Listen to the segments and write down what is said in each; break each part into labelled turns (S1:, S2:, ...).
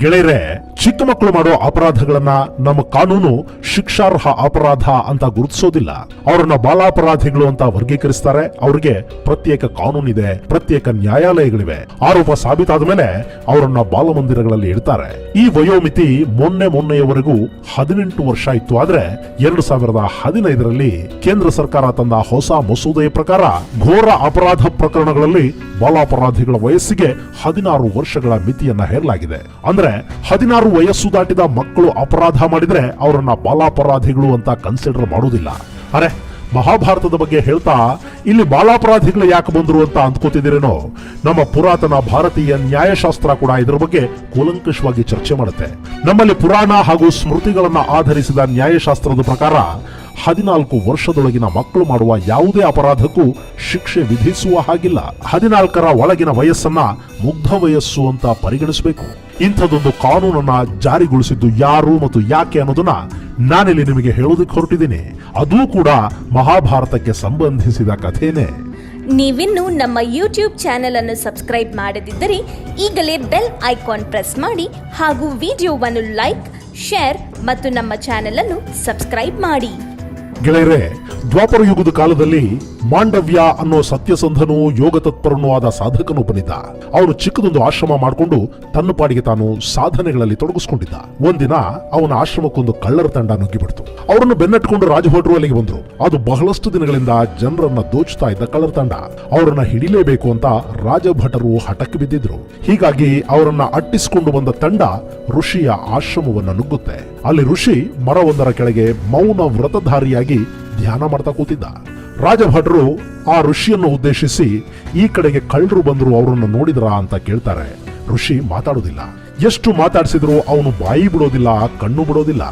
S1: ಗೆಳೆಯರೆ, ಚಿಕ್ಕ ಮಕ್ಕಳು ಮಾಡೋ ಅಪರಾಧಗಳನ್ನ ನಮ್ಮ ಕಾನೂನು ಶಿಕ್ಷಾರ್ಹ ಅಪರಾಧ ಅಂತ ಗುರುತಿಸೋದಿಲ್ಲ. ಅವರನ್ನ ಬಾಲಾಪರಾಧಿಗಳು ಅಂತ ವರ್ಗೀಕರಿಸ್ತಾರೆ. ಅವ್ರಿಗೆ ಪ್ರತ್ಯೇಕ ಕಾನೂನಿದೆ, ಪ್ರತ್ಯೇಕ ನ್ಯಾಯಾಲಯಗಳಿವೆ. ಆರೋಪ ಸಾಬೀತಾದ ಮೇಲೆ ಅವರನ್ನ ಬಾಲಮಂದಿರಗಳಲ್ಲಿ ಇಡ್ತಾರೆ. ಈ ವಯೋಮಿತಿ ಮೊನ್ನೆಯವರೆಗೂ 18 ವರ್ಷ ಇತ್ತು. ಆದ್ರೆ 2015ರಲ್ಲಿ ಕೇಂದ್ರ ಸರ್ಕಾರ ತಂದ ಹೊಸ ಮಸೂದೆಯ ಪ್ರಕಾರ ಘೋರ ಅಪರಾಧ ಪ್ರಕರಣಗಳಲ್ಲಿ ಬಾಲಾಪರಾಧಿಗಳ ವಯಸ್ಸಿಗೆ 16 ವರ್ಷಗಳ ಮಿತಿಯನ್ನ ಹೇರಲಾಗಿದೆ. ಅಂದ್ರೆ 16 ವಯಸ್ಸು ದಾಟಿದ ಮಕ್ಕಳು ಅಪರಾಧ ಮಾಡಿದ್ರೆ ಅವರನ್ನ ಬಾಲಾಪರಾಧಿಗಳು ಅಂತ ಕನ್ಸಿಡರ್ ಮಾಡುವುದಿಲ್ಲ. ಅರೆ, ಮಹಾಭಾರತದ ಬಗ್ಗೆ ಹೇಳ್ತಾ ಇಲ್ಲಿ ಬಾಲಾಪರಾಧಿಗಳು ಯಾಕೆ ಬಂದ್ರು ಅಂತ ಅಂದ್ಕೋತಿದ್ದೀರೇನೋ? ನಮ್ಮ ಪುರಾತನ ಭಾರತೀಯ ನ್ಯಾಯಶಾಸ್ತ್ರ ಕೂಡ ಇದರ ಬಗ್ಗೆ ಕೂಲಂಕಷವಾಗಿ ಚರ್ಚೆ ಮಾಡುತ್ತೆ. ನಮ್ಮಲ್ಲಿ ಪುರಾಣ ಹಾಗೂ ಸ್ಮೃತಿಗಳನ್ನ ಆಧರಿಸಿದ ನ್ಯಾಯಶಾಸ್ತ್ರದ ಪ್ರಕಾರ 14 ವರ್ಷದೊಳಗಿನ ಮಕ್ಕಳು ಮಾಡುವ ಯಾವುದೇ ಅಪರಾಧಕ್ಕೂ ಶಿಕ್ಷೆ ವಿಧಿಸುವ ಹಾಗಿಲ್ಲ. 14ರ ಒಳಗಿನ ವಯಸ್ಸನ್ನ ಮುಗ್ಧ ವಯಸ್ಸು ಅಂತ ಪರಿಗಣಿಸಬೇಕು. ಇಂಥದೊಂದು ಕಾನೂನನ್ನ ಜಾರಿಗೊಳಿಸಿದ್ದು ಯಾರು ಮತ್ತು ಯಾಕೆ ಅನ್ನೋದನ್ನ ನಾನಿಲ್ಲಿ ನಿಮಗೆ ಹೇಳೋದಕ್ಕೆ ಹೊರಟಿದ್ದೀನಿ. ಅದೂ ಕೂಡ ಮಹಾಭಾರತಕ್ಕೆ ಸಂಬಂಧಿಸಿದ ಕಥೆನೇ.
S2: ನೀವಿನ್ನು ನಮ್ಮ ಯೂಟ್ಯೂಬ್ ಚಾನೆಲ್ ಅನ್ನು ಸಬ್ಸ್ಕ್ರೈಬ್ ಮಾಡದಿದ್ದರೆ ಈಗಲೇ ಬೆಲ್ ಐಕಾನ್ ಪ್ರೆಸ್ ಮಾಡಿ ಹಾಗೂ ವಿಡಿಯೋವನ್ನು ಲೈಕ್, ಶೇರ್ ಮತ್ತು ನಮ್ಮ ಚಾನೆಲ್ ಅನ್ನು ಸಬ್ಸ್ಕ್ರೈಬ್ ಮಾಡಿ.
S1: ಗೆಳೆಯರೆ, ದ್ವಾಪರ ಯುಗದ ಕಾಲದಲ್ಲಿ ಮಾಂಡವ್ಯ ಅನ್ನೋ ಸತ್ಯಸಂಧನೂ ಯೋಗ ತತ್ಪರನೂ ಆದ ಸಾಧಕನೊಬ್ಬನಿದ್ದ. ಅವನು ಚಿಕ್ಕದೊಂದು ಆಶ್ರಮ ಮಾಡಿಕೊಂಡು ತನ್ನ ಪಾಡಿಗೆ ತಾನು ಸಾಧನೆಗಳಲ್ಲಿ ತೊಡಗಿಸ್ಕೊಂಡಿದ್ದ. ಒಂದಿನ ಅವನ ಆಶ್ರಮಕ್ಕೊಂದು ಕಳ್ಳರ ತಂಡ ನುಗ್ಗಿಬಿಡ್ತು. ಅವರನ್ನು ಬೆನ್ನಟ್ಕೊಂಡು ರಾಜಭಟ್ರು ಅಲ್ಲಿಗೆ ಬಂದ್ರು. ಅದು ಬಹಳಷ್ಟು ದಿನಗಳಿಂದ ಜನರನ್ನ ದೋಚ್ತಾ ಇದ್ದ ಕಳ್ಳರ ತಂಡ. ಅವರನ್ನ ಹಿಡಿಲೇಬೇಕು ಅಂತ ರಾಜಭಟರು ಹಠಕ್ಕೆ ಬಿದ್ದಿದ್ರು. ಹೀಗಾಗಿ ಅವರನ್ನ ಅಟ್ಟಿಸಿಕೊಂಡು ಬಂದ ತಂಡ ಋಷಿಯ ಆಶ್ರಮವನ್ನ ನುಗ್ಗುತ್ತೆ. ಅಲ್ಲಿ ಋಷಿ ಮರವೊಂದರ ಕೆಳಗೆ ಮೌನ ವ್ರತಧಾರಿಯಾಗಿ ಧ್ಯಾನ ಮಾಡ್ತಾ ಕೂತಿದ್ದ. ರಾಜಭಟ್ರು ಆ ಋಷಿಯನ್ನು ಉದ್ದೇಶಿಸಿ, ಈ ಕಡೆಗೆ ಕಳ್ಳರು ಬಂದ್ರು, ಅವರನ್ನು ನೋಡಿದ್ರಾ ಅಂತ ಕೇಳ್ತಾರೆ. ಋಷಿ ಮಾತಾಡೋದಿಲ್ಲ. ಎಷ್ಟು ಮಾತಾಡಿಸಿದ್ರು ಅವನು ಬಾಯಿ ಬಿಡೋದಿಲ್ಲ, ಕಣ್ಣು ಬಿಡೋದಿಲ್ಲ.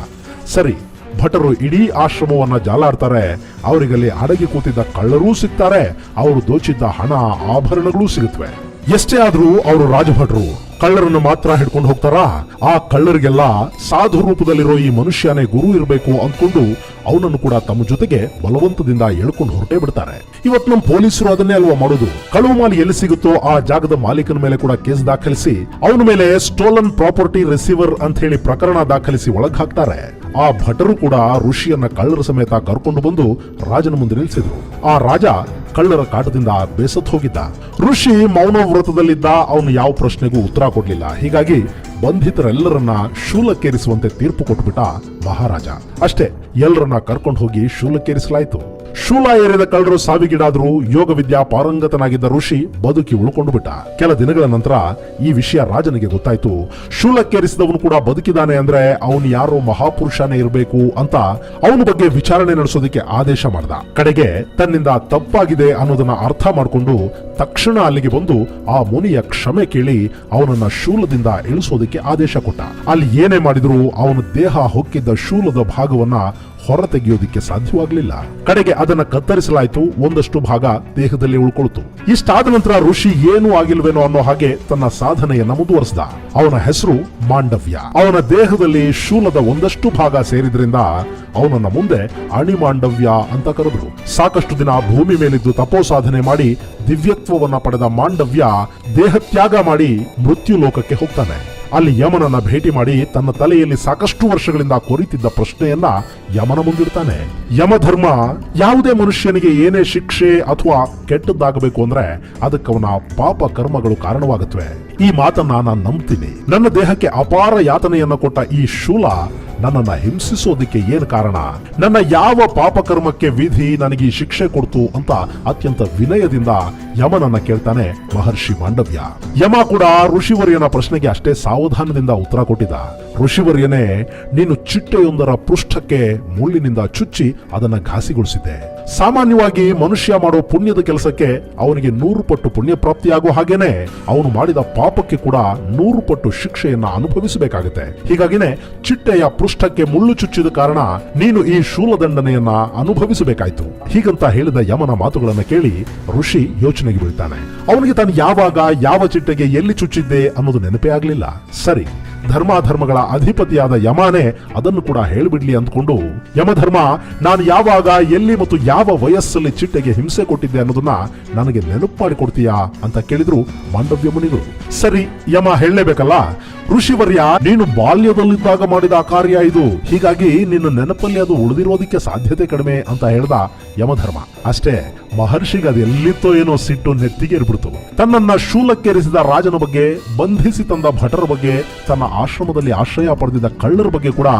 S1: ಸರಿ, ಭಟರು ಇಡೀ ಆಶ್ರಮವನ್ನ ಜಾಲಾಡ್ತಾರೆ. ಅವರಿಗಲ್ಲಿ ಅಡಗಿ ಕೂತಿದ್ದ ಕಳ್ಳರೂ ಸಿಗ್ತಾರೆ. ಅವರು ದೋಚಿದ್ದ ಹಣ, ಆಭರಣಗಳೂ ಸಿಗುತ್ತವೆ. ಎಷ್ಟೇ ಆದ್ರೂ ಅವರು ರಾಜಭಟ್ರು ಕಳ್ಳರನ್ನು ಮಾತ್ರ ಹಿಡ್ಕೊಂಡು ಹೋಗ್ತಾರಾ? ಆ ಕಳ್ಳರಿಗೆಲ್ಲ ಸಾಧು ರೂಪದಲ್ಲಿರೋ ಈ ಮನುಷ್ಯನೇ ಗುರು ಇರಬೇಕು ಅಂದ್ಕೊಂಡು ಅವನನ್ನು ಕೂಡ ತಮ್ಮ ಜೊತೆಗೆ ಬಲವಂತದಿಂದ ಎಳ್ಕೊಂಡು ಹೊರಟೇ ಬಿಡ್ತಾರೆ. ಇವತ್ತು ನಮ್ಮ ಪೊಲೀಸರು ಅದನ್ನೇ ಅಲ್ವಾ ಮಾಡೋದು. ಕಳುವು ಮಾಲಿ ಎಲ್ಲಿ ಸಿಗುತ್ತೋ ಆ ಜಾಗದ ಮಾಲೀಕನ ಮೇಲೆ ಕೂಡ ಕೇಸ್ ದಾಖಲಿಸಿ ಅವನ ಮೇಲೆ ಸ್ಟೋಲನ್ ಪ್ರಾಪರ್ಟಿ ರಿಸೀವರ್ ಅಂತ ಹೇಳಿ ಪ್ರಕರಣ ದಾಖಲಿಸಿ ಒಳಗ್ ಹಾಕ್ತಾರೆ. ಆ ಭಟರು ಕೂಡ ಋಷಿಯನ್ನ ಕಳ್ಳರ ಸಮೇತ ಕರ್ಕೊಂಡು ಬಂದು ರಾಜನ ಮುಂದೆ ನಿಲ್ಲಿಸಿದ್ರು. ಆ ರಾಜ ಕಳ್ಳರ ಕಾಟದಿಂದ ಬೇಸತ್ತು ಹೋಗಿದ್ದ. ಋಷಿ ಮೌನ ವ್ರತದಲ್ಲಿದ್ದ. ಅವನು ಯಾವ ಪ್ರಶ್ನೆಗೂ ಉತ್ತರ ಕೊಡ್ಲಿಲ್ಲ. ಹೀಗಾಗಿ ಬಂಧಿತರೆಲ್ಲರನ್ನ ಶೂಲಕ್ಕೇರಿಸುವಂತೆ ತೀರ್ಪು ಕೊಟ್ಬಿಟ್ಟ ಮಹಾರಾಜ. ಅಷ್ಟೇ, ಎಲ್ಲರನ್ನ ಕರ್ಕೊಂಡು ಹೋಗಿ ಶೂಲಕ್ಕೇರಿಸಲಾಯಿತು. ಶೂಲ ಏರಿದ ಕಳ್ಳರು ಸಾವಿಗೀಡಾದ್ರು. ಯೋಗ ವಿದ್ಯಾ ಪಾರಂಗತನಾಗಿದ್ದ ಋಷಿ ಬದುಕಿ ಉಳ್ಕೊಂಡು ಬಿಟ್ಟ. ಕೆಲ ದಿನಗಳ ನಂತರ ಈ ವಿಷಯ ರಾಜನಿಗೆ ಗೊತ್ತಾಯ್ತು. ಶೂಲಕ್ಕೇರಿಸಿದವನು ಕೂಡ ಬದುಕಿದಾನೆ ಅಂದ್ರೆ ಅವನು ಯಾರೋ ಮಹಾಪುರುಷನೇ ಇರಬೇಕು ಅಂತ ಅವನ ಬಗ್ಗೆ ವಿಚಾರಣೆ ನಡೆಸೋದಕ್ಕೆ ಆದೇಶ ಮಾಡ್ದ. ಕಡೆಗೆ ತನ್ನಿಂದ ತಪ್ಪಾಗಿದೆ ಅನ್ನೋದನ್ನ ಅರ್ಥ ಮಾಡಿಕೊಂಡು ತಕ್ಷಣ ಅಲ್ಲಿಗೆ ಬಂದು ಆ ಮುನಿಯ ಕ್ಷಮೆ ಕೇಳಿ ಅವನನ್ನ ಶೂಲದಿಂದ ಇಳಿಸೋದಕ್ಕೆ ಆದೇಶ ಕೊಟ್ಟ. ಅಲ್ಲಿ ಏನೇ ಮಾಡಿದ್ರು ಅವನ ದೇಹ ಹೊಕ್ಕಿದ್ದ ಶೂಲದ ಭಾಗವನ್ನ ಹೊರ ತೆಗೆಯೋದಿಕ್ಕೆ ಸಾಧ್ಯವಾಗಲಿಲ್ಲ. ಕಡೆಗೆ ಅದನ್ನ ಕತ್ತರಿಸಲಾಯಿತು. ಒಂದಷ್ಟು ಭಾಗ ದೇಹದಲ್ಲಿ ಉಳ್ಕೊಳ್ತು. ಇಷ್ಟಾದ ನಂತರ ಋಷಿ ಏನೂ ಆಗಿಲ್ವೇನೋ ಅನ್ನೋ ಹಾಗೆ ತನ್ನ ಸಾಧನೆಯನ್ನ ಮುಂದುವರೆಸಿದ. ಅವನ ಹೆಸರು ಮಾಂಡವ್ಯ. ಅವನ ದೇಹದಲ್ಲಿ ಶೂಲದ ಒಂದಷ್ಟು ಭಾಗ ಸೇರಿದ್ರಿಂದ ಅವನನ್ನ ಮುಂದೆ ಅಣಿಮಾಂಡವ್ಯ ಅಂತ ಕರೆದ್ರು. ಸಾಕಷ್ಟು ದಿನ ಭೂಮಿ ಮೇಲಿದ್ದು ತಪೋ ಸಾಧನೆ ಮಾಡಿ ದಿವ್ಯತ್ವವನ್ನ ಪಡೆದ ಮಾಂಡವ್ಯ ದೇಹತ್ಯಾಗ ಮಾಡಿ ಮೃತ್ಯು ಲೋಕಕ್ಕೆ ಹೋಗ್ತಾನೆ. ಅಲ್ಲಿ ಯಮನನ್ನ ಭೇಟಿ ಮಾಡಿ ತನ್ನ ತಲೆಯಲ್ಲಿ ಸಾಕಷ್ಟು ವರ್ಷಗಳಿಂದ ಕೊರಿತಿದ್ದ ಪ್ರಶ್ನೆಯನ್ನ ಯಮನ ಮುಂದಿಡ್ತಾನೆ. ಯಮಧರ್ಮ ಯಾವುದೇ ಮನುಷ್ಯನಿಗೆ ಏನೇ ಶಿಕ್ಷೆ ಅಥವಾ ಕೆಟ್ಟದ್ದಾಗಬೇಕು ಅಂದ್ರೆ ಅದಕ್ಕವನ ಪಾಪ ಕರ್ಮಗಳು ಕಾರಣವಾಗುತ್ತವೆ. ಈ ಮಾತನ್ನ ನಾನು ನಂಬ್ತೀನಿ. ನನ್ನ ದೇಹಕ್ಕೆ ಅಪಾರ ಯಾತನೆಯನ್ನ ಕೊಟ್ಟ ಈ ಶೂಲ ನನ್ನನ್ನ ಹಿಂಸಿಸೋದಿಕ್ಕೆ ಏನ್ ಕಾರಣ? ನನ್ನ ಯಾವ ಪಾಪ ಕರ್ಮಕ್ಕೆ ವಿಧಿ ನನಗೆ ಈ ಶಿಕ್ಷೆ ಕೊಡ್ತು ಅಂತ ಅತ್ಯಂತ ವಿನಯದಿಂದ ಯಮನನ್ನ ಕೇಳ್ತಾನೆ ಮಹರ್ಷಿ ಮಾಂಡವ್ಯ. ಯಮ ಕೂಡ ಋಷಿವರ್ಯನ ಪ್ರಶ್ನೆಗೆ ಅಷ್ಟೇ ಸಾವಧಾನದಿಂದ ಉತ್ತರ ಕೊಟ್ಟಿದ್ದ. ಋಷಿವರ್ಯನೇ, ನೀನು ಚಿಟ್ಟೆಯೊಂದರ ಪೃಷ್ಠಕ್ಕೆ ಮುಳ್ಳಿನಿಂದ ಚುಚ್ಚಿ ಅದನ್ನ ಘಾಸಿಗೊಳಿಸಿದ್ದೆ. ಸಾಮಾನ್ಯವಾಗಿ ಮನುಷ್ಯ ಮಾಡೋ ಪುಣ್ಯದ ಕೆಲಸಕ್ಕೆ ಅವನಿಗೆ 100 ಪಟ್ಟು ಪುಣ್ಯ ಪ್ರಾಪ್ತಿಯಾಗುವ ಹಾಗೇನೆ ಅವನು ಮಾಡಿದ ಪಾಪಕ್ಕೆ ಕೂಡ 100 ಪಟ್ಟು ಶಿಕ್ಷೆಯನ್ನ ಅನುಭವಿಸಬೇಕಾಗುತ್ತೆ. ಹೀಗಾಗಿನೇ ಚಿಟ್ಟೆಯ ಪೃಷ್ಠಕ್ಕೆ ಮುಳ್ಳು ಚುಚ್ಚಿದ ಕಾರಣ ನೀನು ಈ ಶೂಲದಂಡನೆಯನ್ನ ಅನುಭವಿಸಬೇಕಾಯ್ತು. ಹೀಗಂತ ಹೇಳಿದ ಯಮನ ಮಾತುಗಳನ್ನ ಕೇಳಿ ಋಷಿ ಯೋಚನೆಗೆ ಬೀಳ್ತಾನೆ. ಅವನಿಗೆ ತಾನು ಯಾವಾಗ ಯಾವ ಚಿಟ್ಟೆಗೆ ಎಲ್ಲಿ ಚುಚ್ಚಿದ್ದೆ ಅನ್ನೋದು ನೆನಪೇ ಆಗ್ಲಿಲ್ಲ. ಸರಿ, ಧರ್ಮಾಧರ್ಮಗಳ ಅಧಿಪತಿಯಾದ ಯಮನೇ ಅದನ್ನು ಕೂಡ ಹೇಳ್ಬಿಡ್ಲಿ ಅಂದ್ಕೊಂಡು ಯಮಧರ್ಮ, ನಾನು ಯಾವಾಗ, ಎಲ್ಲಿ ಮತ್ತು ಯಾವ ವಯಸ್ಸಲ್ಲಿ ಚಿಟ್ಟೆಗೆ ಹಿಂಸೆ ಕೊಟ್ಟಿದ್ದೆ ಅನ್ನೋದನ್ನ ನನಗೆ ನೆನಪು ಮಾಡಿಕೊಡ್ತೀಯಾ ಅಂತ ಕೇಳಿದ್ರು ಮಾಂಡವ್ಯ ಮುನಿಗಳು. ಸರಿ, ಯಮ ಹೇಳಲೇಬೇಕಲ್ಲ, ಋಷಿವರ್ಯ, ನೀನು ಬಾಲ್ಯದಲ್ಲಿದ್ದಾಗ ಮಾಡಿದ ಕಾರ್ಯ ಇದು, ಹೀಗಾಗಿ ನಿನ್ನ ನೆನಪಲ್ಲಿ ಅದು ಉಳಿದಿರೋದಕ್ಕೆ ಸಾಧ್ಯತೆ ಕಡಿಮೆ ಅಂತ ಹೇಳ್ದ ಯಮಧರ್ಮ. ಅಷ್ಟೇ, ಮಹರ್ಷಿಗೆ ಅದೆಲ್ಲಿತ್ತೋ ಏನೋ ಸಿಟ್ಟು ನೆತ್ತಿಗೆ ಇರ್ಬಿಡ್ತು. ತನ್ನನ್ನ ಶೂಲಕ್ಕೇರಿಸಿದ ರಾಜನ ಬಗ್ಗೆ, ಬಂಧಿಸಿ ತಂದ ಭಟರ ಬಗ್ಗೆ, ತನ್ನ ಆಶ್ರಮದಲ್ಲಿ ಆಶ್ರಯ ಪಡೆದಿದ್ದ ಕಳ್ಳರ ಬಗ್ಗೆ ಕೂಡ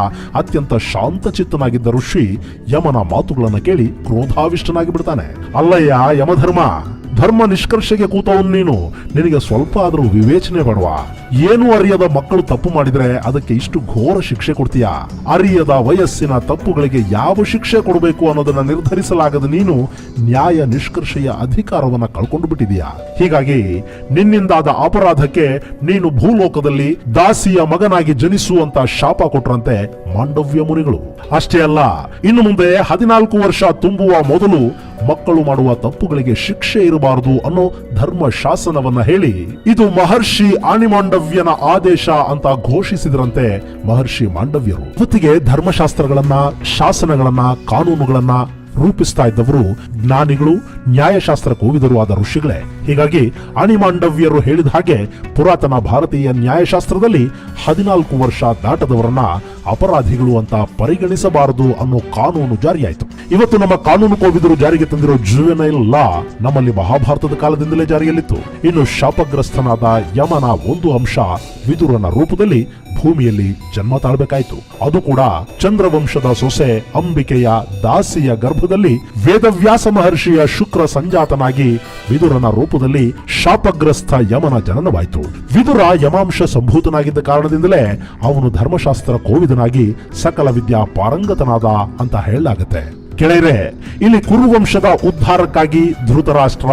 S1: ಅತ್ಯಂತ ಶಾಂತಚಿತ್ತನಾಗಿದ್ದ ಋಷಿ ಯಮನ ಮಾತುಗಳನ್ನು ಕೇಳಿ ಕ್ರೋಧಾವಿಷ್ಟನಾಗಿ ಬಿಡ್ತಾನೆ. ಅಲ್ಲಯ್ಯ ಯಮಧರ್ಮ, ಧರ್ಮ ನಿಷ್ಕರ್ಷೆಗೆ ಕೂತವನು ನೀನು, ನಿನಗೆ ಸ್ವಲ್ಪ ಆದ್ರೂ ವಿವೇಚನೆ ಬೇಡವಾ? ಏನು ಅರಿಯದ ಮಕ್ಕಳು ತಪ್ಪು ಮಾಡಿದ್ರೆ ಅದಕ್ಕೆ ಇಷ್ಟು ಘೋರ ಶಿಕ್ಷೆ ಕೊಡ್ತೀಯಾ? ಅರಿಯದ ವಯಸ್ಸಿನ ತಪ್ಪುಗಳಿಗೆ ಯಾವ ಶಿಕ್ಷೆ ಕೊಡಬೇಕು ಅನ್ನೋದನ್ನ ನಿರ್ಧರಿಸಲಾಗದ ನೀನು ನ್ಯಾಯ ನಿಷ್ಕರ್ಷೆಯ ಅಧಿಕಾರವನ್ನ ಕಳ್ಕೊಂಡು ಬಿಟ್ಟಿದೀಯಾ. ಹೀಗಾಗಿ ನಿನ್ನಿಂದಾದ ಅಪರಾಧಕ್ಕೆ ನೀನು ಭೂಲೋಕದಲ್ಲಿ ದಾಸಿಯ ಮಗನಾಗಿ ಜನಿಸುವಂತ ಶಾಪ ಕೊಟ್ರಂತೆ ಮಾಂಡವ್ಯ ಮುನಿಗಳು. ಅಷ್ಟೇ ಅಲ್ಲ, ಇನ್ನು ಮುಂದೆ 14 ವರ್ಷ ತುಂಬುವ ಮೊದಲು ಮಕ್ಕಳು ಮಾಡುವ ತಪ್ಪುಗಳಿಗೆ ಶಿಕ್ಷೆ ಇರಬಾರದು ಅನ್ನೋ ಧರ್ಮ ಶಾಸನವನ್ನ ಹೇಳಿ ಇದು ಮಹರ್ಷಿ ಆಣಿಮಾಂಡವ್ಯನ ಆದೇಶ ಅಂತ ಘೋಷಿಸಿದ್ರಂತೆ ಮಹರ್ಷಿ ಮಾಂಡವ್ಯರು. ಹೊತ್ತಿಗೆ ಧರ್ಮಶಾಸ್ತ್ರಗಳನ್ನ, ಶಾಸನಗಳನ್ನ, ಕಾನೂನುಗಳನ್ನ ರೂಪಿಸ್ತಾ ಇದ್ದವರು ಜ್ಞಾನಿಗಳು, ನ್ಯಾಯಶಾಸ್ತ್ರ ಕೋವಿದರು ಆದ ಋಷಿಗಳೇ. ಹೀಗಾಗಿ ಅಣಿಮಾಂಡವ್ಯರು ಹೇಳಿದ ಹಾಗೆ ಪುರಾತನ ಭಾರತೀಯ ನ್ಯಾಯಶಾಸ್ತ್ರದಲ್ಲಿ 14 ವರ್ಷ ದಾಟದವರನ್ನ ಅಪರಾಧಿಗಳು ಅಂತ ಪರಿಗಣಿಸಬಾರದು ಅನ್ನೋ ಕಾನೂನು ಜಾರಿಯಾಯಿತು. ಇವತ್ತು ನಮ್ಮ ಕಾನೂನು ಕೋವಿದರು ಜಾರಿಗೆ ತಂದಿರೋ ಜುವೆನೈಲ್ ಲಾ ನಮ್ಮಲ್ಲಿ ಮಹಾಭಾರತದ ಕಾಲದಿಂದಲೇ ಜಾರಿಯಲ್ಲಿತ್ತು. ಇನ್ನು ಶಾಪಗ್ರಸ್ತನಾದ ಯಮನ ಒಂದು ಅಂಶ ವಿದುರನ ರೂಪದಲ್ಲಿ ಭೂಮಿಯಲ್ಲಿ ಜನ್ಮ ತಾಳ್ಬೇಕಾಯ್ತು. ಅದು ಕೂಡ ಚಂದ್ರವಂಶದ ಸೊಸೆ ಅಂಬಿಕೆಯ ದಾಸಿಯ ಗರ್ಭದಲ್ಲಿ ವೇದವ್ಯಾಸ ಮಹರ್ಷಿಯ ಶುಕ್ರ ಸಂಜಾತನಾಗಿ ವಿದುರನ ರೂಪದಲ್ಲಿ ಶಾಪಗ್ರಸ್ತ ಯಮನ ಜನನವಾಯಿತು. ವಿದುರ ಯಮಾಂಶ ಸಂಭೂತನಾಗಿದ್ದ ಕಾರಣದಿಂದಲೇ ಅವನು ಧರ್ಮಶಾಸ್ತ್ರ ಕೋವಿದನಾಗಿ ಸಕಲ ವಿದ್ಯಾ ಪಾರಂಗತನಾದ ಅಂತ ಹೇಳಲಾಗತ್ತೆ. ಕೆಳರೆ ಇಲ್ಲಿ ಕುರುವಂಶದ ಉದ್ಧಾರಕ್ಕಾಗಿ ಧೃತರಾಷ್ಟ್ರ,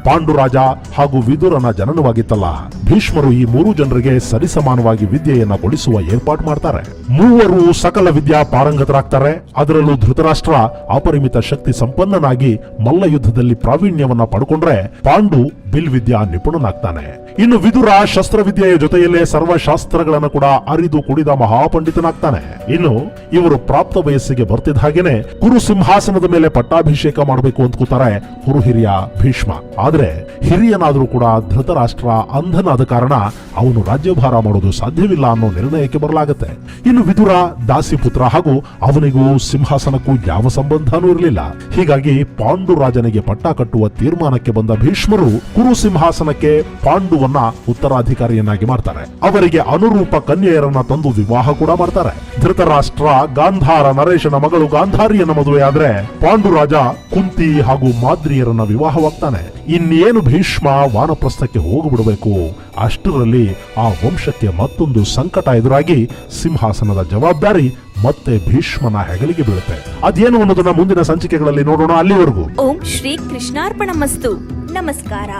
S1: ಪಾಂಡುರಾಜ ಹಾಗೂ ವಿದುರನ ಜನನವಾಗಿತ್ತಲ್ಲ. ಭೀಷ್ಮರು ಈ 3 ಜನರಿಗೆ ಸರಿಸಮಾನವಾಗಿ ವಿದ್ಯೆಯನ್ನ ಕೊಡಿಸುವ ಏರ್ಪಾಡು ಮಾಡ್ತಾರೆ. ಮೂವರು ಸಕಲ ವಿದ್ಯಾ ಪಾರಂಗತರಾಗ್ತಾರೆ. ಅದರಲ್ಲೂ ಧೃತರಾಷ್ಟ್ರ ಅಪರಿಮಿತ ಶಕ್ತಿ ಸಂಪನ್ನನಾಗಿ ಮಲ್ಲ ಯುದ್ಧದಲ್ಲಿ ಪ್ರಾವೀಣ್ಯವನ್ನ ಪಡ್ಕೊಂಡ್ರೆ ಪಾಂಡು ಬಿಲ್ವಿದ್ಯಾ ನಿಪುಣನಾಗ್ತಾನೆ. ಇನ್ನು ವಿದುರ ಶಸ್ತ್ರವಿದ್ಯೆಯ ಜೊತೆಯಲ್ಲೇ ಸರ್ವಶಾಸ್ತ್ರಗಳನ್ನು ಕೂಡ ಅರಿದು ಕುಡಿದ ಮಹಾಪಂಡಿತನಾಗ್ತಾನೆ. ಇನ್ನು ಇವರು ಪ್ರಾಪ್ತ ವಯಸ್ಸಿಗೆ ಬರ್ತಿದ್ದ ಹಾಗೇನೆ ಕುರು ಸಿಂಹಾಸನದ ಮೇಲೆ ಪಟ್ಟಾಭಿಷೇಕ ಮಾಡಬೇಕು ಅಂತ ಕೂತಾರೆ ಹುರು ಹಿರಿಯ ಭೀಷ್ಮ. ಆದ್ರೆ ಹಿರಿಯನಾದ್ರೂ ಕೂಡ ಧೃತರಾಷ್ಟ್ರ ಅಂಧನಾದ ಕಾರಣ ಅವನು ರಾಜ್ಯಭಾರ ಮಾಡೋದು ಸಾಧ್ಯವಿಲ್ಲ ಅನ್ನೋ ನಿರ್ಣಯಕ್ಕೆ ಬರಲಾಗತ್ತೆ. ಇನ್ನು ವಿದುರ ದಾಸಿಪುತ್ರ ಹಾಗೂ ಅವನಿಗೂ ಸಿಂಹಾಸನಕ್ಕೂ ಯಾವ ಸಂಬಂಧನೂ ಇರಲಿಲ್ಲ. ಹೀಗಾಗಿ ಪಾಂಡು ರಾಜನಿಗೆ ಪಟ್ಟ ಕಟ್ಟುವ ತೀರ್ಮಾನಕ್ಕೆ ಬಂದ ಭೀಷ್ಮರು ಕುರು ಸಿಂಹಾಸನಕ್ಕೆ ಪಾಂಡುವನ್ನ ಉತ್ತರಾಧಿಕಾರಿಯನ್ನಾಗಿ ಮಾಡ್ತಾರೆ. ಅವರಿಗೆ ಅನುರೂಪ ಕನ್ಯೆಯರನ್ನ ತಂದು ವಿವಾಹ ಕೂಡ ಮಾಡ್ತಾರೆ. ಧೃತರಾಷ್ಟ್ರ ಗಾಂಧಾರ ನರೇಶನ ಮಗಳು ಗಾಂಧಾರಿಯನ್ನ ಮದುವೆಯಾದ್ರೆ ಪಾಂಡುರಾಜ ಕುಂತಿ ಹಾಗೂ ಮಾದ್ರಿಯರನ್ನ ವಿವಾಹವಾಗ್ತಾನೆ. ಇನ್ನೇನು ಭೀಷ್ಮ ವಾನಪ್ರಸ್ಥಕ್ಕೆ ಹೋಗಿಬಿಡಬೇಕು. ಅಷ್ಟರಲ್ಲಿ ಆ ವಂಶಕ್ಕೆ ಮತ್ತೊಂದು ಸಂಕಟ ಎದುರಾಗಿ ಸಿಂಹಾಸನದ ಜವಾಬ್ದಾರಿ ಮತ್ತೆ ಭೀಷ್ಮನ ಹೆಗಲಿಗೆ ಬೀಳುತ್ತೆ. ಅದೇನು ಅನ್ನೋದನ್ನ ಮುಂದಿನ ಸಂಚಿಕೆಗಳಲ್ಲಿ ನೋಡೋಣ. ಅಲ್ಲಿವರೆಗೂ
S2: ಓಂ ಶ್ರೀ ಕೃಷ್ಣಾರ್ಪಣಮಸ್ತು. ನಮಸ್ಕಾರ.